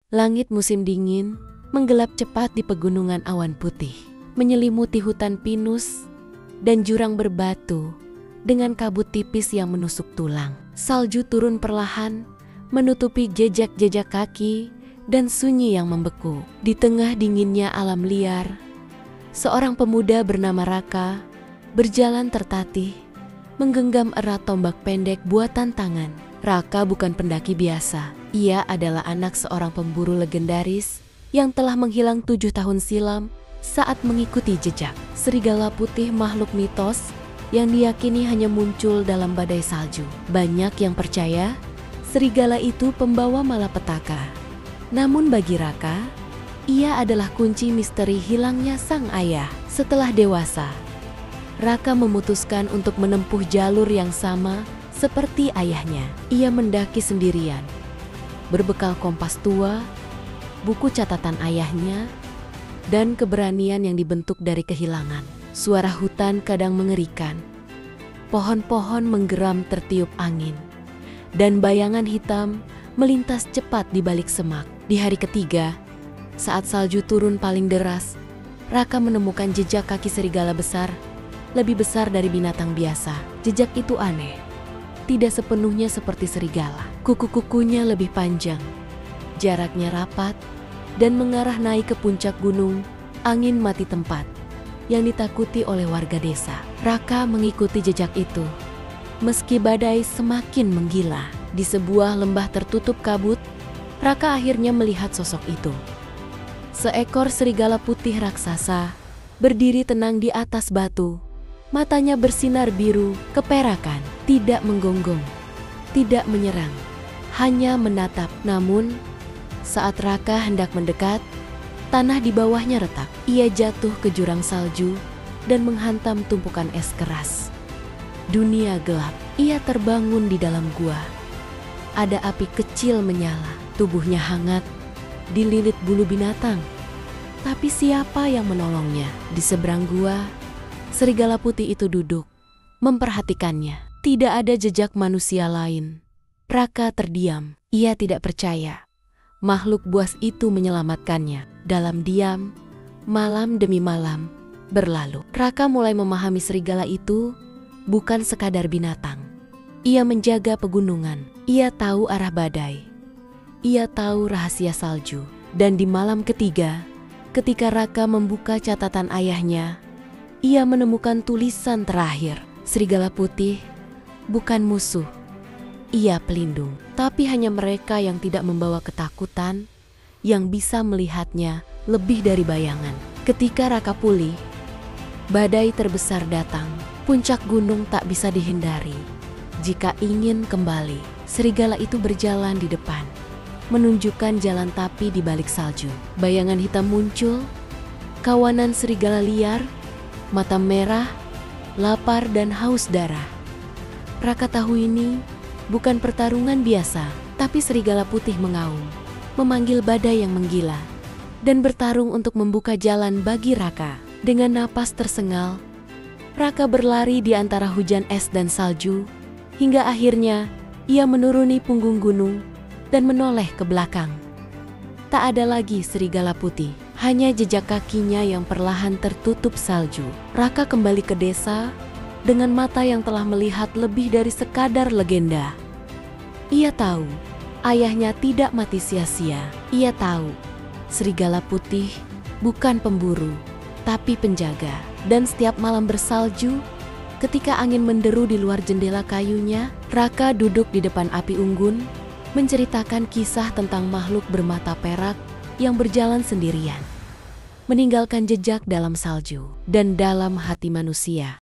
Langit musim dingin menggelap cepat di pegunungan awan putih, menyelimuti hutan pinus dan jurang berbatu dengan kabut tipis yang menusuk tulang. Salju turun perlahan, menutupi jejak-jejak kaki dan sunyi yang membeku. Di tengah dinginnya alam liar, seorang pemuda bernama Raka berjalan tertatih, menggenggam erat tombak pendek buatan tangan. Raka bukan pendaki biasa. Ia adalah anak seorang pemburu legendaris yang telah menghilang 7 tahun silam saat mengikuti jejak. Serigala putih makhluk mitos yang diyakini hanya muncul dalam badai salju. Banyak yang percaya serigala itu pembawa malapetaka. Namun bagi Raka, ia adalah kunci misteri hilangnya sang ayah. Setelah dewasa, Raka memutuskan untuk menempuh jalur yang sama seperti ayahnya. Ia mendaki sendirian, berbekal kompas tua, buku catatan ayahnya, dan keberanian yang dibentuk dari kehilangan. Suara hutan kadang mengerikan. Pohon-pohon menggeram tertiup angin, dan bayangan hitam melintas cepat di balik semak. Di hari ketiga, saat salju turun paling deras, Raka menemukan jejak kaki serigala besar, lebih besar dari binatang biasa. Jejak itu aneh. Tidak sepenuhnya seperti serigala. Kuku-kukunya lebih panjang, jaraknya rapat, dan mengarah naik ke puncak gunung angin mati tempat yang ditakuti oleh warga desa. Raka mengikuti jejak itu, meski badai semakin menggila. Di sebuah lembah tertutup kabut, Raka akhirnya melihat sosok itu. Seekor serigala putih raksasa berdiri tenang di atas batu. Matanya bersinar biru keperakan, tidak menggonggong, tidak menyerang, hanya menatap. Namun, saat Raka hendak mendekat, tanah di bawahnya retak. Ia jatuh ke jurang salju dan menghantam tumpukan es keras. Dunia gelap. Ia terbangun di dalam gua. Ada api kecil menyala, tubuhnya hangat, dililit bulu binatang. Tapi siapa yang menolongnya? Di seberang gua, serigala putih itu duduk, memperhatikannya. Tidak ada jejak manusia lain. Raka terdiam. Ia tidak percaya makhluk buas itu menyelamatkannya. Dalam diam, malam demi malam berlalu. Raka mulai memahami serigala itu bukan sekadar binatang. Ia menjaga pegunungan. Ia tahu arah badai. Ia tahu rahasia salju. Dan di malam ketiga, ketika Raka membuka catatan ayahnya, ia menemukan tulisan terakhir. Serigala putih bukan musuh, ia pelindung. Tapi hanya mereka yang tidak membawa ketakutan yang bisa melihatnya lebih dari bayangan. Ketika Raka pulih, badai terbesar datang. Puncak gunung tak bisa dihindari. Jika ingin kembali, serigala itu berjalan di depan, menunjukkan jalan tapi di balik salju. Bayangan hitam muncul, kawanan serigala liar, mata merah, lapar dan haus darah. Raka tahu ini bukan pertarungan biasa, tapi serigala putih mengaum, memanggil badai yang menggila, dan bertarung untuk membuka jalan bagi Raka. Dengan napas tersengal, Raka berlari di antara hujan es dan salju, hingga akhirnya ia menuruni punggung gunung dan menoleh ke belakang. Tak ada lagi serigala putih. Hanya jejak kakinya yang perlahan tertutup salju. Raka kembali ke desa dengan mata yang telah melihat lebih dari sekadar legenda. Ia tahu ayahnya tidak mati sia-sia. Ia tahu serigala putih bukan pemburu, tapi penjaga. Dan setiap malam bersalju, ketika angin menderu di luar jendela kayunya, Raka duduk di depan api unggun, menceritakan kisah tentang makhluk bermata perak yang berjalan sendirian, meninggalkan jejak dalam salju dan dalam hati manusia.